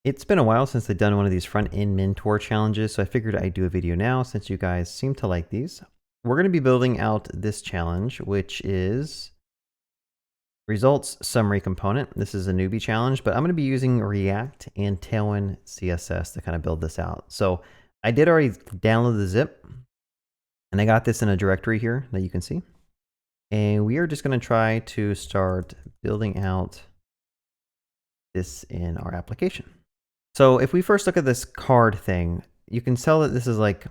It's been a while since I've done one of these front-end mentor challenges, so I figured I'd do a video now since you guys seem to like these. We're going to be building out this challenge, which is results summary component. This is a newbie challenge, but I'm going to be using React and Tailwind CSS to kind of build this out. So I did already download the zip, and I got this in a directory here that you can see. And we are just going to try to start building out this in our application. So if we first look at this card thing, you can tell that this is like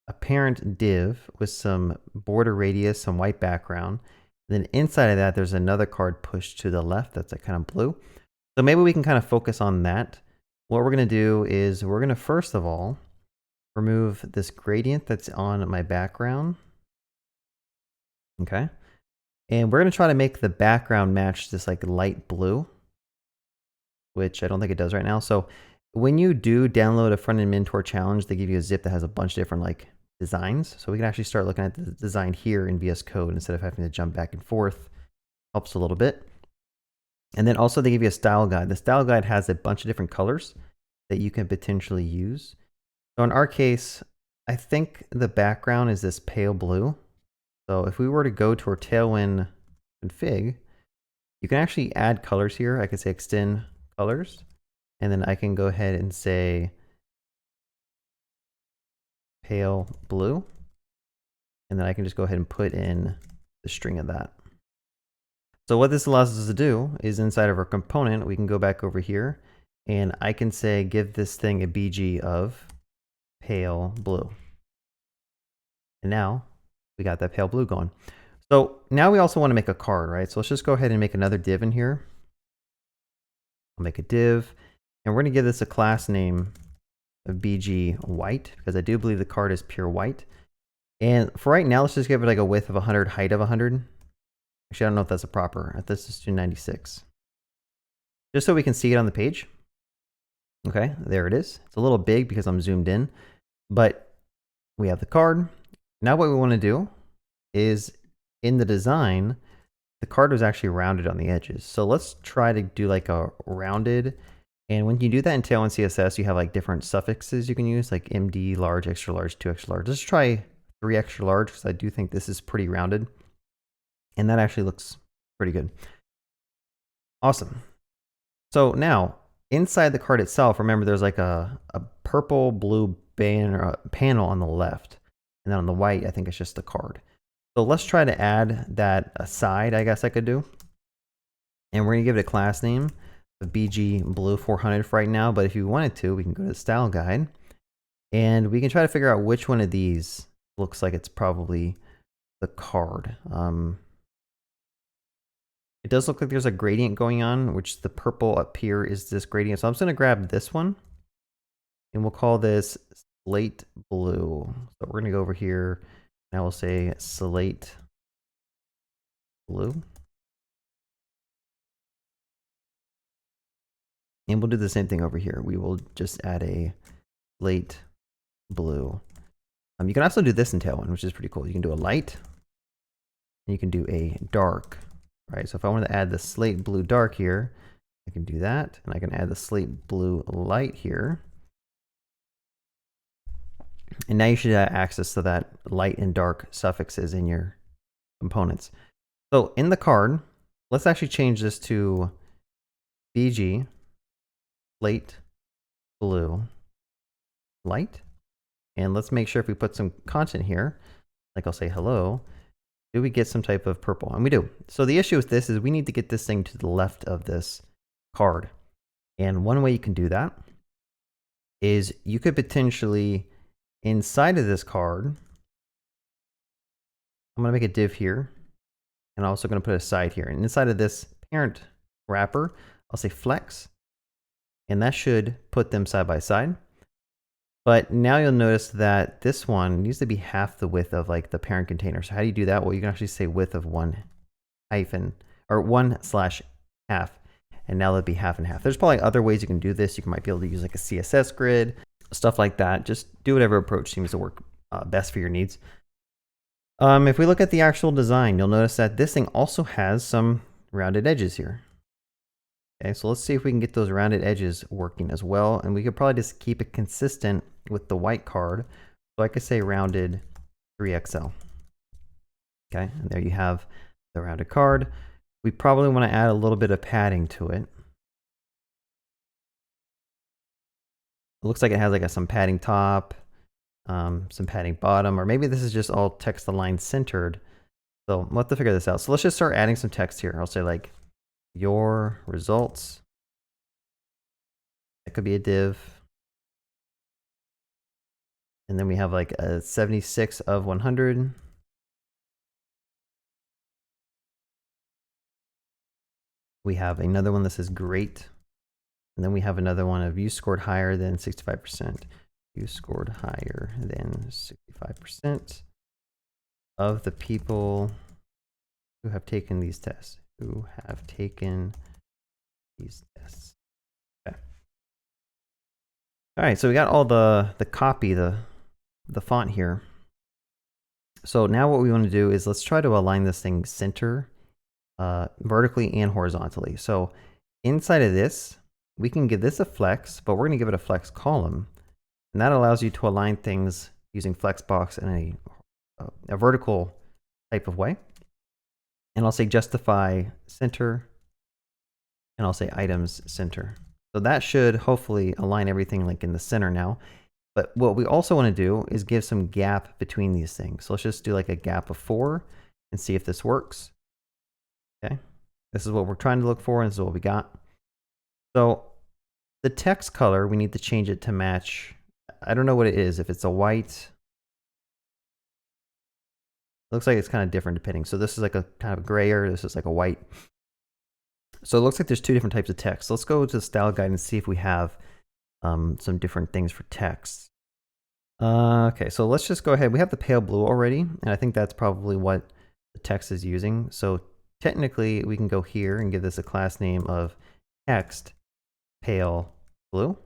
a parent div with some border radius, some white background. And then inside of that, there's another card pushed to the left that's like kind of blue. So maybe we can kind of focus on that. What we're going to do is we're going to first of all remove this gradient that's on my background. Okay. And we're going to try to make the background match this like light blue, which I don't think it does right now. So when you do download a front-end mentor challenge, they give you a zip that has a bunch of different like designs. So we can actually start looking at the design here in VS Code instead of having to jump back and forth. Helps a little bit. And then also they give you a style guide. The style guide has a bunch of different colors that you can potentially use. So in our case, I think the background is this pale blue. So if we were to go to our Tailwind config, you can actually add colors here. I could say extend colors. And then I can go ahead and say pale blue. And then I can just go ahead and put in the string of that. So what this allows us to do is inside of our component, we can go back over here and I can say, give this thing a BG of pale blue. And now we got that pale blue going. So now we also want to make a card, right? So let's just go ahead and make another div in here. I'll make a div. And we're going to give this a class name of BG white, because I do believe the card is pure white. And for right now, let's just give it like a width of 100, height of 100. Actually, I don't know if that's a proper. This is 296. Just so we can see it on the page. Okay, there it is. It's a little big because I'm zoomed in, but we have the card. Now what we want to do is in the design, the card was actually rounded on the edges. So let's try to do like a rounded. And when you do that in Tailwind CSS, you have like different suffixes you can use, like MD, large, extra large, 2 extra large. Let's try 3 extra large because I do think this is pretty rounded. And that actually looks pretty good. Awesome. So now inside the card itself, remember there's like a purple blue panel on the left. And then on the white, I think it's just the card. So let's try to add that aside, I guess I could do. And we're going to give it a class name of BG blue 400 for right now. But if you wanted to, we can go to the style guide and we can try to figure out which one of these looks like it's probably the card. It does look like there's a gradient going on, which the purple up here is this gradient. So I'm just going to grab this one and we'll call this slate blue. So we're going to go over here and I will say slate blue. And we'll do the same thing over here. We will just add a slate blue. You can also do this in Tailwind, which is pretty cool. You can do a light and you can do a dark, right? So if I want to add the slate blue dark here, I can do that. And I can add the slate blue light here. And now you should have access to that light and dark suffixes in your components. So in the card, let's actually change this to BG slate blue light. And let's make sure if we put some content here, like I'll say hello, do we get some type of purple? And we do. So the issue with this is we need to get this thing to the left of this card. And one way you can do that is you could potentially, inside of this card, I'm going to make a div here. And I'm also going to put a side here. And inside of this parent wrapper, I'll say flex. And that should put them side by side. But now you'll notice that this one needs to be half the width of like the parent container. So how do you do that? Well, you can actually say width of 1 hyphen or 1/half. And now that'll be half and half. There's probably other ways you can do this. You might be able to use like a CSS grid, stuff like that. Just do whatever approach seems to work best for your needs. If we look at the actual design, you'll notice that this thing also has some rounded edges here. Okay, so let's see if we can get those rounded edges working as well. And we could probably just keep it consistent with the white card. So I could say rounded 3XL. Okay, and there you have the rounded card. We probably want to add a little bit of padding to it. It looks like it has like some padding top, some padding bottom, or maybe this is just all text align centered. So we'll have to figure this out. So let's just start adding some text here. I'll say like your results. It could be a div. And then we have like a 76 of 100. We have another one that says great. And then we have another one of you scored higher than 65%. You scored higher than 65% of the people who have taken these tests. Who have taken these tests. Okay. All right, so we got all the copy, the font here. So now what we want to do is let's try to align this thing center, vertically and horizontally. So inside of this, we can give this a flex, but we're going to give it a flex column. And that allows you to align things using Flexbox in a vertical type of way. And I'll say justify center, and I'll say items center. So that should hopefully align everything like in the center now. But what we also want to do is give some gap between these things. So let's just do like a gap of 4 and see if this works. Okay, this is what we're trying to look for, and this is what we got. So the text color, we need to change it to match. I don't know what it is. If it's a white, it looks like it's kind of different depending. So this is like a kind of grayer. This is like a white. So it looks like there's 2 different types of text. Let's go to the style guide and see if we have some different things for text. Okay, so let's just go ahead. We have the pale blue already, and I think that's probably what the text is using. So technically, we can go here and give this a class name of text pale blue.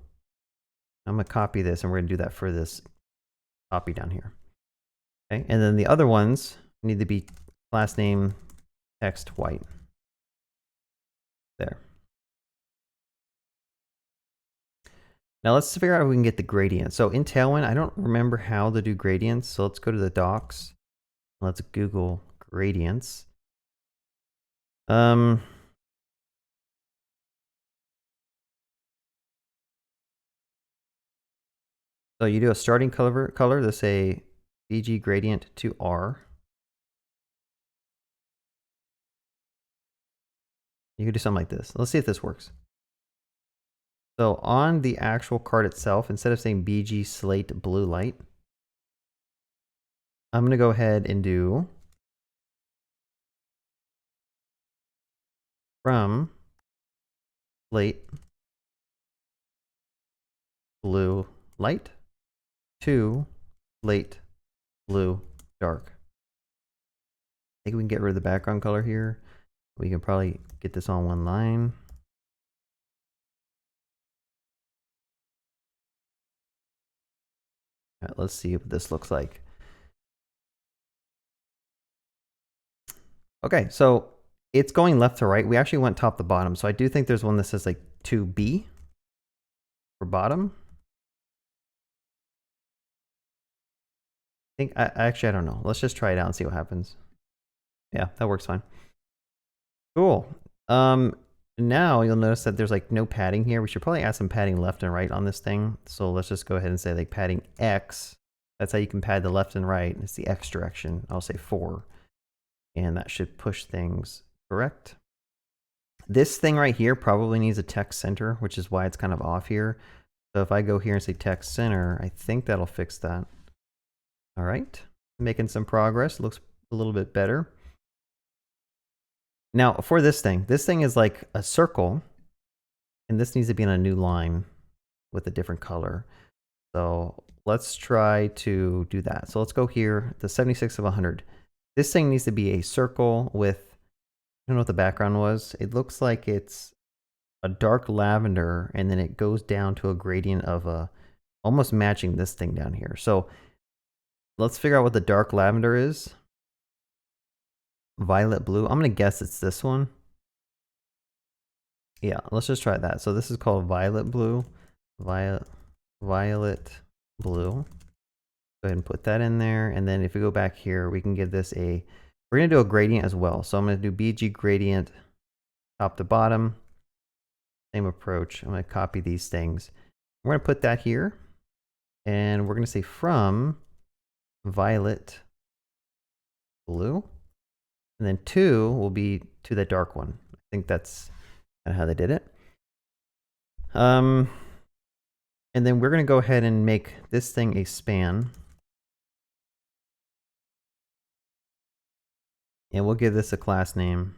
I'm going to copy this, and we're going to do that for this copy down here. Okay, and then the other ones need to be class name text white. There. Now let's figure out if we can get the gradient. So in Tailwind, I don't remember how to do gradients. So let's go to the docs. Let's Google gradients. So you do a starting color, let's say BG gradient to R. You can do something like this. Let's see if this works. So on the actual card itself, instead of saying BG slate blue light, I'm going to go ahead and do from slate blue light to slate blue dark. I think we can get rid of the background color here. We can probably get this on one line. All right, let's see what this looks like. Okay, so it's going left to right. We actually went top to bottom. So I do think there's one that says like 2B for bottom. I think, actually, I don't know. Let's just try it out and see what happens. Yeah, that works fine. Cool. Now you'll notice that there's like no padding here. We should probably add some padding left and right on this thing. So let's just go ahead and say like padding X. That's how you can pad the left and right. It's the X direction. I'll say 4. And that should push things correct. This thing right here probably needs a text center, which is why it's kind of off here. So if I go here and say text center, I think that'll fix that. All right, making some progress. Looks a little bit better. Now for this thing is like a circle, and this needs to be on a new line with a different color. So let's try to do that. So let's go here, the 76 of 100. This thing needs to be a circle with, I don't know what the background was. It looks like it's a dark lavender, and then it goes down to a gradient of almost matching this thing down here. So let's figure out what the dark lavender is. Violet blue. I'm going to guess it's this one. Yeah, let's just try that. So this is called violet blue, violet blue. Go ahead and put that in there. And then if we go back here, we can give this a, we're going to do a gradient as well. So I'm going to do BG gradient top to bottom. Same approach. I'm going to copy these things. We're going to put that here. And we're going to say from violet blue. And then 2 will be to the dark one. I think that's kind of how they did it. And then we're going to go ahead and make this thing a span. And we'll give this a class name.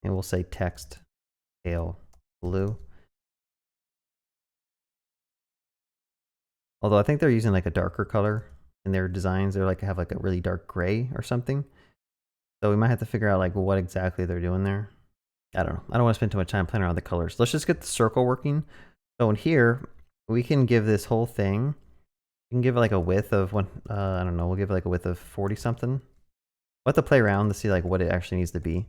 And we'll say text tail blue. Although I think they're using like a darker color in their designs. They're like have like a really dark gray or something. So we might have to figure out like what exactly they're doing there. I don't know. I don't want to spend too much time playing around with the colors. Let's just get the circle working. So in here, we can give this whole thing, we can give it like a width of one, I don't know, we'll give it like a width of 40 something. We'll have to play around to see like what it actually needs to be.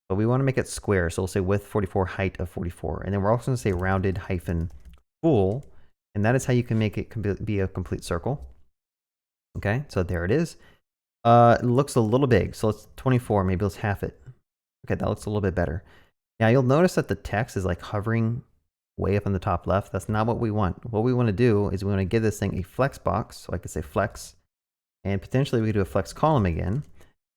But we want to make it square. So we'll say width 44, height of 44. And then we're also going to say rounded hyphen full. And that is how you can make it be a complete circle. Okay, so there it is. It looks a little big. So let's 24, maybe let's half it. Okay, that looks a little bit better. Now you'll notice that the text is like hovering way up in the top left. That's not what we want. What we want to do is we want to give this thing a flex box. So I could say flex, and potentially we could do a flex column again.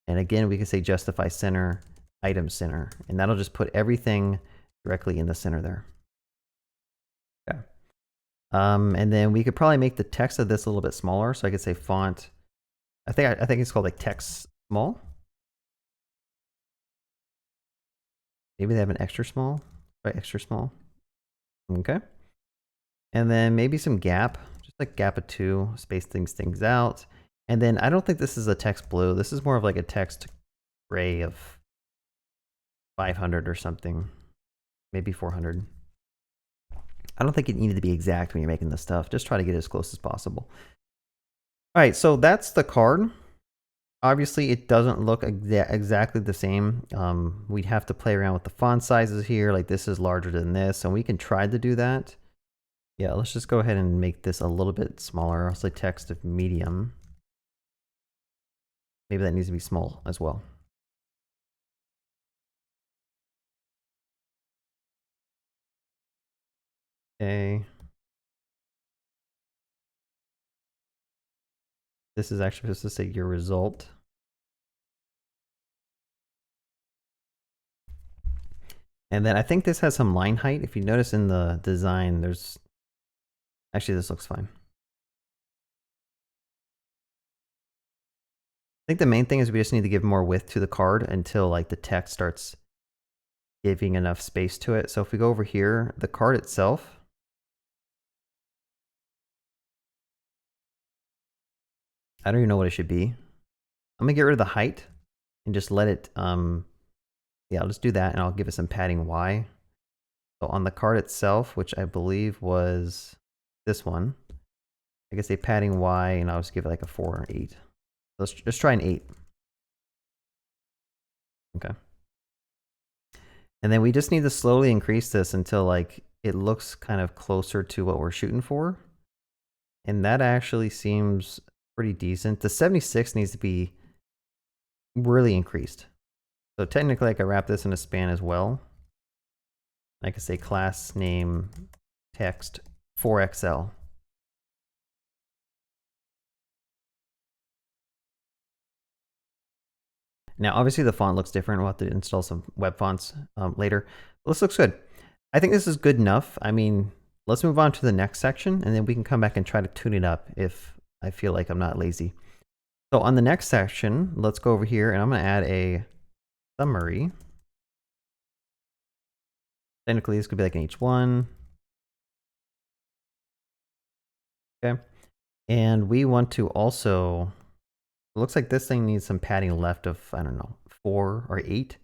And again, we could say justify center, item center, and that'll just put everything directly in the center there. Okay. And then we could probably make the text of this a little bit smaller. So I could say font. I think it's called like text small. Maybe they have an extra small, right? Extra small. Okay. And then maybe some gap, just like gap of 2, space things out. And then I don't think this is a text blue. This is more of like a text gray of 500 or something, maybe 400. I don't think it needed to be exact when you're making this stuff. Just try to get as close as possible. All right, so that's the card. Obviously, it doesn't look exactly the same. We'd have to play around with the font sizes here. Like this is larger than this, and we can try to do that. Yeah, let's just go ahead and make this a little bit smaller. I'll say text of medium. Maybe that needs to be small as well. Okay. This is actually supposed to say your result. And then I think this has some line height. If you notice in the design, there's actually, this looks fine. I think the main thing is we just need to give more width to the card until like the text starts giving enough space to it. So if we go over here, the card itself, I don't even know what it should be. I'm gonna get rid of the height and just let it, yeah, I'll just do that and I'll give it some padding Y. So on the card itself, which I believe was this one, I guess a padding Y, and I'll just give it like a 4 or 8. Let's just try an 8. Okay. And then we just need to slowly increase this until like it looks kind of closer to what we're shooting for. And that actually seems pretty decent. The 76 needs to be really increased. So technically I could wrap this in a span as well. I could say class name text 4XL. Now, obviously the font looks different. We'll have to install some web fonts later. But this looks good. I think this is good enough. I mean, let's move on to the next section and then we can come back and try to tune it up if I feel like I'm not lazy. So on the next section, let's go over here and I'm going to add a summary. Technically, this could be like an H1. Okay. And we want to also, it looks like this thing needs some padding left of, I don't know, 4 or 8.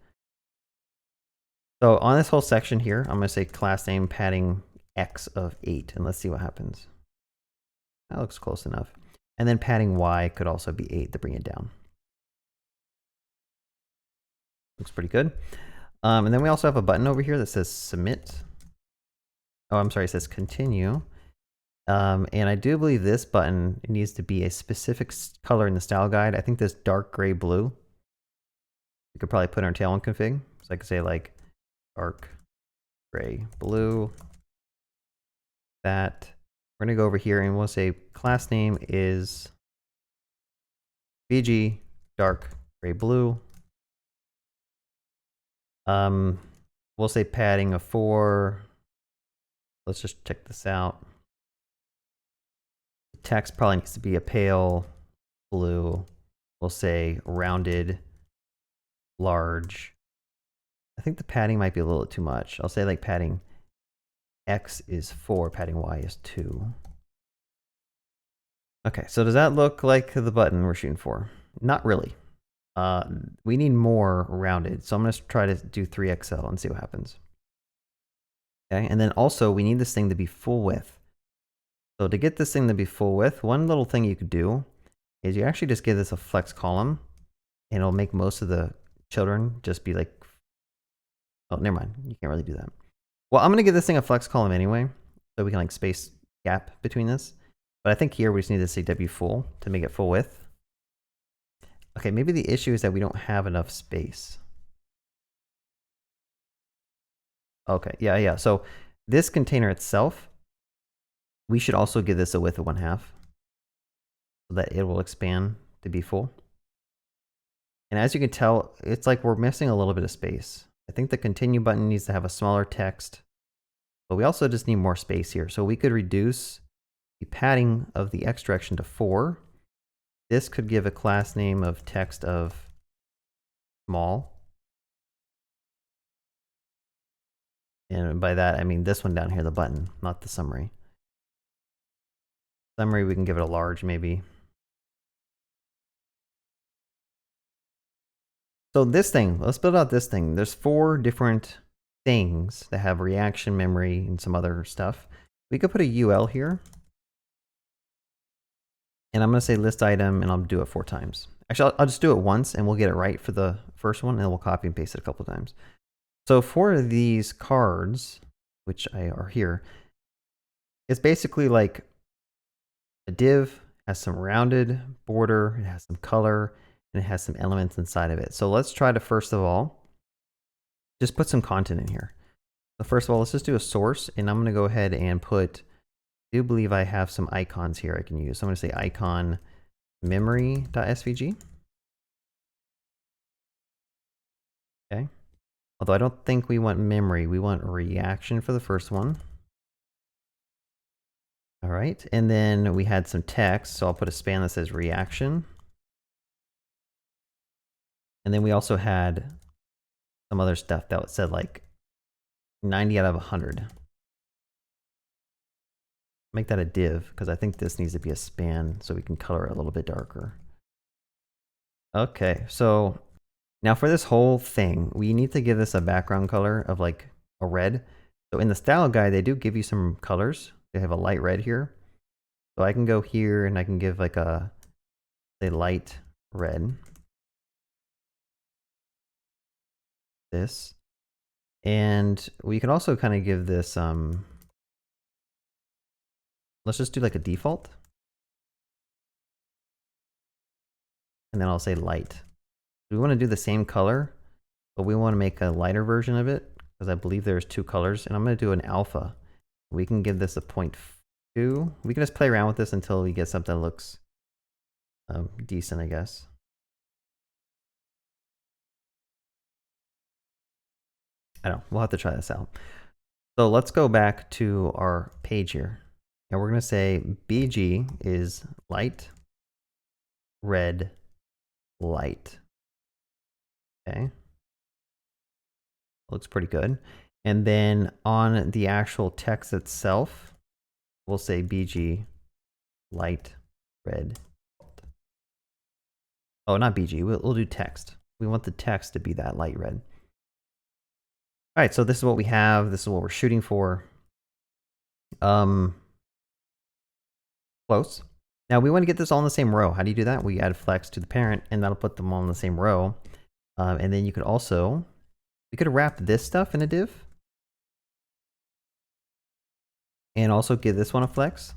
So on this whole section here, I'm going to say class name padding X of 8, and let's see what happens. That looks close enough. And then padding Y could also be 8 to bring it down. Looks pretty good. And then we also have a button over here that says submit. Oh, I'm sorry, it says continue. And I do believe this button needs to be a specific color in the style guide. I think this dark gray blue. We could probably put in our Tailwind config. So I could say like dark gray blue. That. We're gonna go over here and we'll say class name is BG dark gray blue. We'll say padding of 4. Let's just check this out. The text probably needs to be a pale blue. We'll say rounded, large. I think the padding might be a little too much. I'll say like padding X is 4, padding Y is 2. Okay, so does that look like the button we're shooting for? Not really. We need more rounded, so I'm going to try to do 3XL and see what happens. Okay, and then also we need this thing to be full width. So to get this thing to be full width, one little thing you could do is you actually just give this a flex column, and it'll make most of the children just be like, oh, never mind, you can't really do that. Well, I'm going to give this thing a flex column anyway, so we can like space gap between this. But I think here we just need to say W full to make it full width. Okay, maybe the issue is that we don't have enough space. Okay, yeah. So this container itself, we should also give this a width of 1/2 so that it will expand to be full. And as you can tell, it's like we're missing a little bit of space. I think the continue button needs to have a smaller text, but we also just need more space here. So we could reduce the padding of the X direction to 4. This could give a class name of text of small. And by that, I mean this one down here, the button, not the summary. Summary, we can give it a large maybe. So this thing, let's build out this thing. There's 4 different things that have reaction memory and some other stuff. We could put a UL here. And I'm going to say list item, and I'll do it 4 times. Actually, I'll just do it once, and we'll get it right for the first one, and then we'll copy and paste it a couple of times. So for these cards, which are here, it's basically like a div has some rounded border, it has some color, and it has some elements inside of it. So let's try to, first of all, just put some content in here. So first of all, let's just do a source, and I'm going to go ahead and put, I do believe I have some icons here I can use. So I'm going to say icon memory.svg. Okay. Although I don't think we want memory, we want reaction for the first one. All right, and then we had some text, so I'll put a span that says reaction. And then we also had some other stuff that said like 90 out of 100. Make that a div, because I think this needs to be a span so we can color it a little bit darker. Okay, so now for this whole thing, we need to give this a background color of like a red. So in the style guide, they do give you some colors. They have a light red here. So I can go here and I can give like a, say, light red. This. And we can also kind of give this, let's just do like a default. And then I'll say light. We want to do the same color, but we want to make a lighter version of it because I believe there's 2 colors, and I'm going to do an alpha. We can give this a 0.2. We can just play around with this until we get something that looks decent, I guess. I don't know. We'll have to try this out. So let's go back to our page here. And we're going to say BG is light, red, light. Okay. Looks pretty good. And then on the actual text itself, we'll say BG light, red. Oh, not BG. We'll do text. We want the text to be that light red. All right, so this is what we have. This is what we're shooting for. Close. Now we want to get this all in the same row. How do you do that? We add flex to the parent, and that'll put them all in the same row. And then you could also We could wrap this stuff in a div. And also give this one a flex.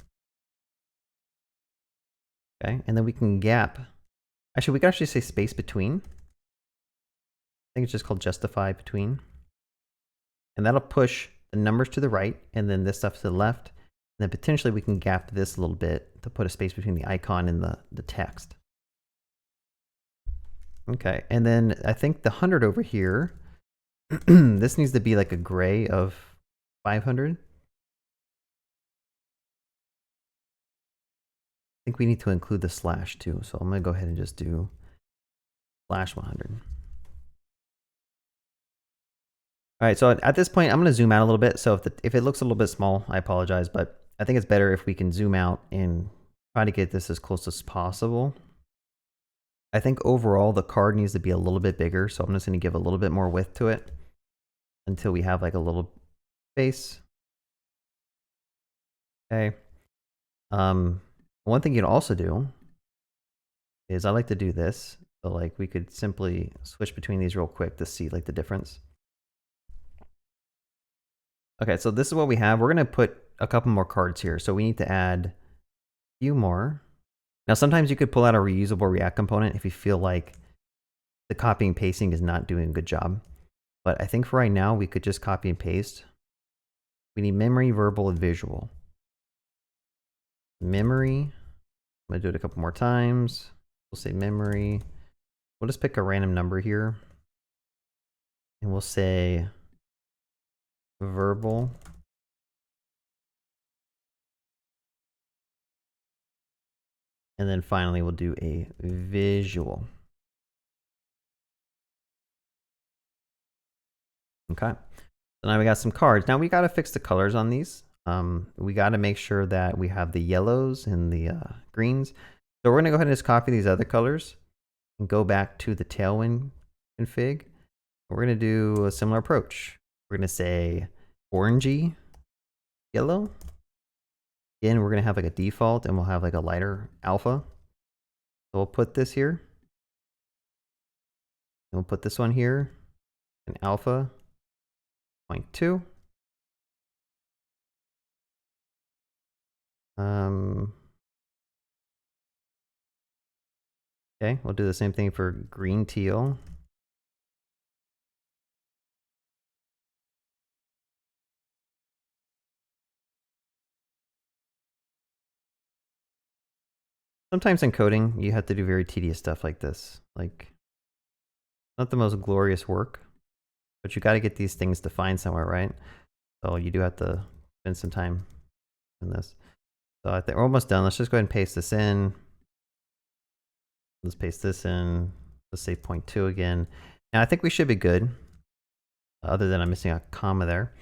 Okay, and then we can gap. Actually, we can actually say space between. I think it's just called justify between. And that'll push the numbers to the right and then this stuff to the left. And then potentially we can gap this a little bit to put a space between the icon and the text. Okay, and then I think the 100 over here, this needs to be like a gray of 500. I think we need to include the slash too. So I'm gonna go ahead and just do slash 100. All right, so at this point, I'm gonna zoom out a little bit. So if it looks a little bit small, I apologize, but I think it's better if we can zoom out and try to get this as close as possible. I think overall the card needs to be a little bit bigger, so I'm just gonna give a little bit more width to it until we have like a little space. Okay. One thing you can also do is I like to do this. So like we could simply switch between these real quick to see like the difference. Okay, so this is what we have. We're gonna put a couple more cards here. So we need to add a few more. Now, sometimes you could pull out a reusable React component if you feel like the copying and pasting is not doing a good job. But I think for right now, we could just copy and paste. We need memory, verbal, and visual. Memory, I'm gonna do it a couple more times. We'll say memory. We'll just pick a random number here. And we'll say verbal. And then finally, we'll do a visual. Okay. So now we got some cards. Now we got to fix the colors on these. We got to make sure that we have the yellows and the greens. So we're going to go ahead and just copy these other colors and go back to the Tailwind config. We're going to do a similar approach. We're going to say orangey yellow. Again, we're going to have like a default and we'll have like a lighter alpha. So we'll put this here. And we'll put this one here, an alpha 0.2. Okay, we'll do the same thing for green teal. Sometimes in coding, you have to do very tedious stuff like this. Like, not the most glorious work, but you got to get these things defined somewhere, right? So you do have to spend some time in this. So I think we're almost done. Let's just go ahead and paste this in. Let's paste this in. Let's say 0.2 again. Now I think we should be good, other than I'm missing a comma there.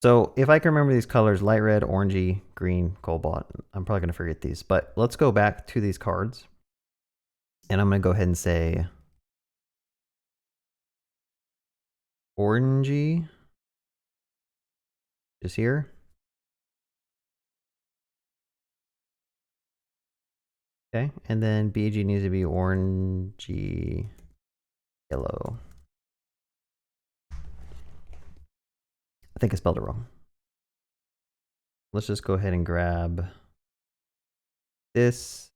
So if I can remember these colors, light red, orangey, green, cobalt, I'm probably going to forget these, but let's go back to these cards. And I'm going to go ahead and say orangey, just here. Okay, and then BG needs to be orangey yellow. I think I spelled it wrong. Let's just go ahead and grab this.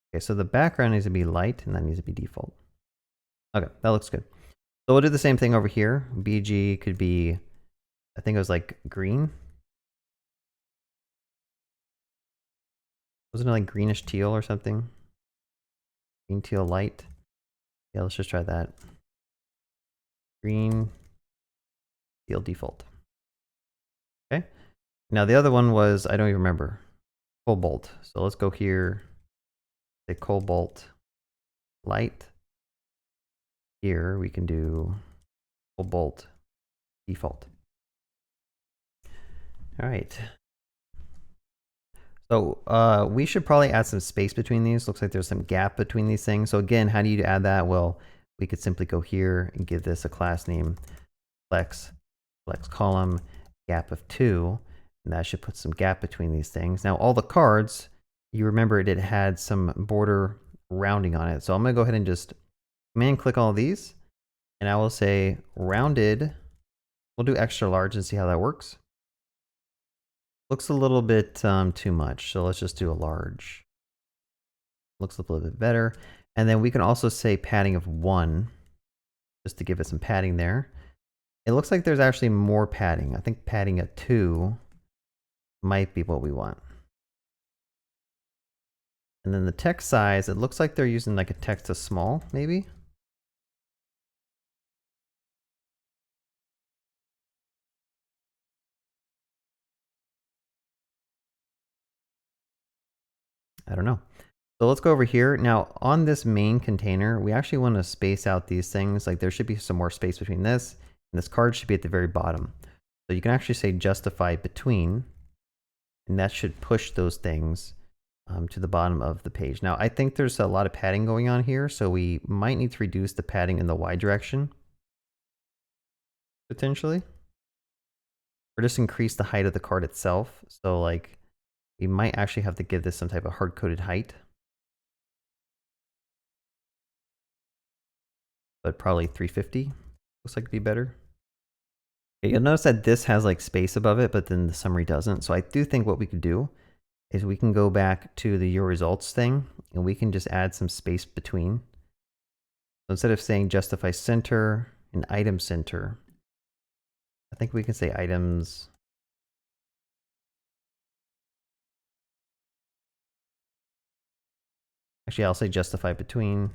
Okay, so the background needs to be light and that needs to be default. Okay, that looks good. So we'll do the same thing over here. BG could be, I think it was like green. Wasn't it like greenish teal or something? Green teal light. Yeah, let's just try that. Green teal default. Okay. Now the other one was, I don't even remember. Cobalt. So let's go here. Say cobalt light. Here we can do cobalt default. All right. So we should probably add some space between these. Looks like there's some gap between these things. So again, how do you add that? Well, we could simply go here and give this a class name, flex column, gap of 2, and that should put some gap between these things. Now all the cards, you remember it had some border rounding on it. So I'm going to go ahead and just command click all of these, and I will say rounded. We'll do extra large and see how that works. Looks a little bit too much, so let's just do a large. Looks a little bit better. And then we can also say padding of 1, just to give it some padding there. It looks like there's actually more padding. I think padding at 2 might be what we want. And then the text size, it looks like they're using like a text to small, maybe. I don't know. So let's go over here. Now on this main container, we actually want to space out these things. Like there should be some more space between this, and this card should be at the very bottom. So you can actually say justify between, and that should push those things to the bottom of the page. Now I think there's a lot of padding going on here, so we might need to reduce the padding in the Y direction, potentially. Or just increase the height of the card itself. So like, we might actually have to give this some type of hard-coded height. But probably 350 looks like it'd be better. Okay, you'll notice that this has like space above it, but then the summary doesn't. So I do think what we could do is we can go back to the your results thing, and we can just add some space between. So instead of saying justify center and item center, I think we can say items. Actually, I'll say justify between.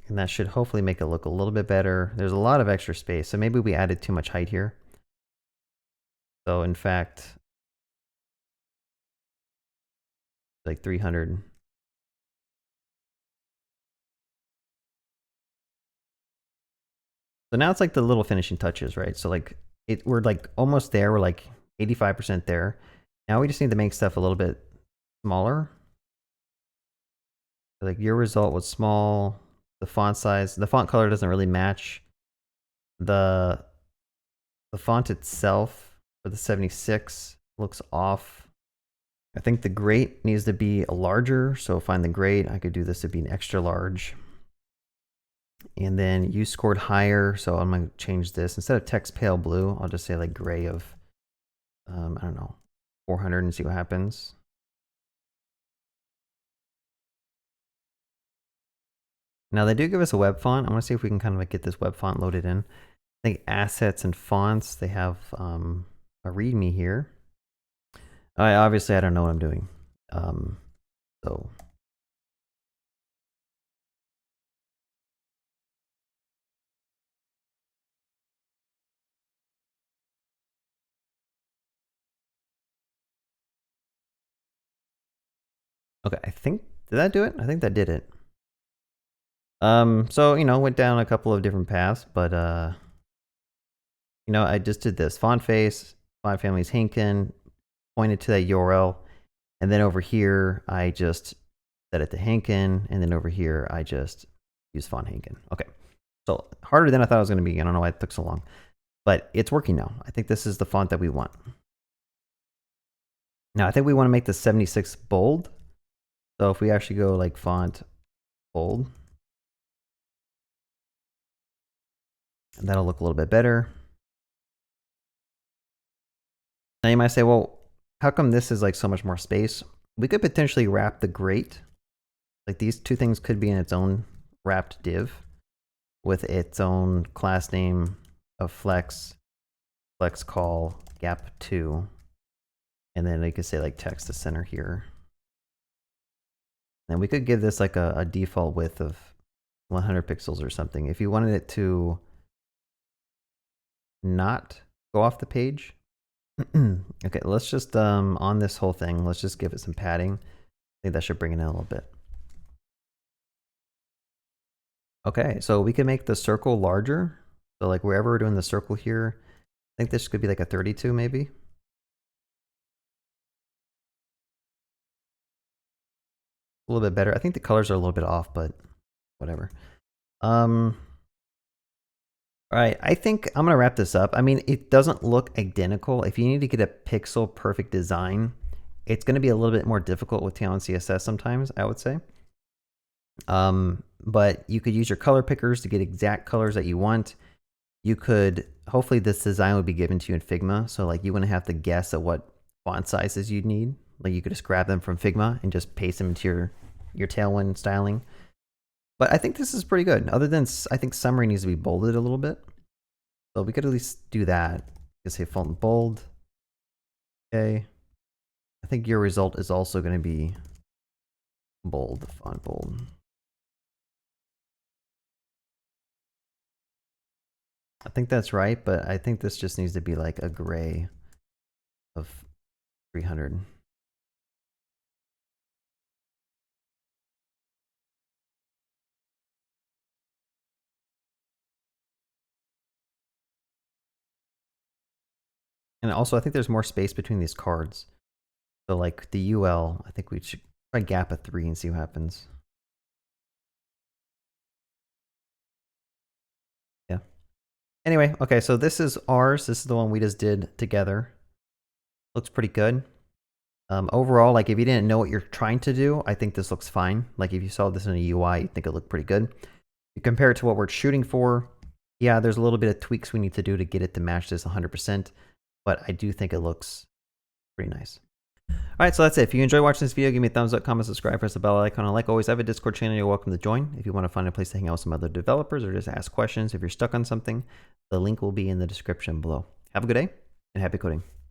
And that should hopefully make it look a little bit better. There's a lot of extra space, so maybe we added too much height here. So in fact, like 300. So now it's like the little finishing touches, right? So like we're like almost there. We're like 85% there. Now we just need to make stuff a little bit smaller. So like your result was small. The font size, the font color doesn't really match. The font itself for the 76 looks off. I think the great needs to be a larger. So find the great. I could do this to be an extra large. And then you scored higher. So I'm going to change this. Instead of text pale blue, I'll just say like gray of, I don't know, 400 and see what happens. Now they do give us a web font. I want to see if we can kind of like get this web font loaded in. I think assets and fonts, they have a README here. Obviously I don't know what I'm doing. So okay, I think, did that do it? I think that did it. So, you know, went down a couple of different paths, but, you know, I just did this font face, font families Henkin, pointed to that URL. And then over here, I just set it to Henkin. And then over here, I just use font Henkin. Okay. So harder than I thought it was going to be. I don't know why it took so long, but it's working now. I think this is the font that we want. Now, I think we want to make the 76 bold. So if we actually go like font bold, and that'll look a little bit better. Now you might say, well, how come this is like so much more space? We could potentially wrap the great. Like these two things could be in its own wrapped div with its own class name of flex call gap2. And then we could say like text to center here. And we could give this like a default width of 100 pixels or something. If you wanted it to not go off the page. Okay, let's just, on this whole thing, let's just give it some padding. I think that should bring it in a little bit. Okay, so we can make the circle larger. So like wherever we're doing the circle here, I think this could be like a 32 maybe. A little bit better. I think the colors are a little bit off, but whatever. All right, I think I'm gonna wrap this up. I mean, it doesn't look identical. If you need to get a pixel perfect design, It's going to be a little bit more difficult with Tailwind CSS sometimes, I would say. But you could use your color pickers to get exact colors that you want. You could, hopefully this design would be given to you in Figma. So like you wouldn't have to guess at what font sizes you'd need. Like you could just grab them from Figma and just paste them into your Tailwind styling. But I think this is pretty good. Other than, I think summary needs to be bolded a little bit. So we could at least do that. Just say font and bold. Okay. I think your result is also going to be bold, font bold. I think that's right, but I think this just needs to be like a gray of 300. And also, I think there's more space between these cards. So like the UL, I think we should try gap of 3 and see what happens. Yeah. Anyway, okay, so this is ours. This is the one we just did together. Looks pretty good. Overall, like if you didn't know what you're trying to do, I think this looks fine. Like if you saw this in a UI, you'd think it looked pretty good. You compare it to what we're shooting for, yeah, there's a little bit of tweaks we need to do to get it to match this 100%, but I do think it looks pretty nice. All right, so that's it. If you enjoy watching this video, give me a thumbs up, comment, subscribe, press the bell icon. And like always, I have a Discord channel you're welcome to join. If you want to find a place to hang out with some other developers or just ask questions if you're stuck on something, the link will be in the description below. Have a good day and happy coding.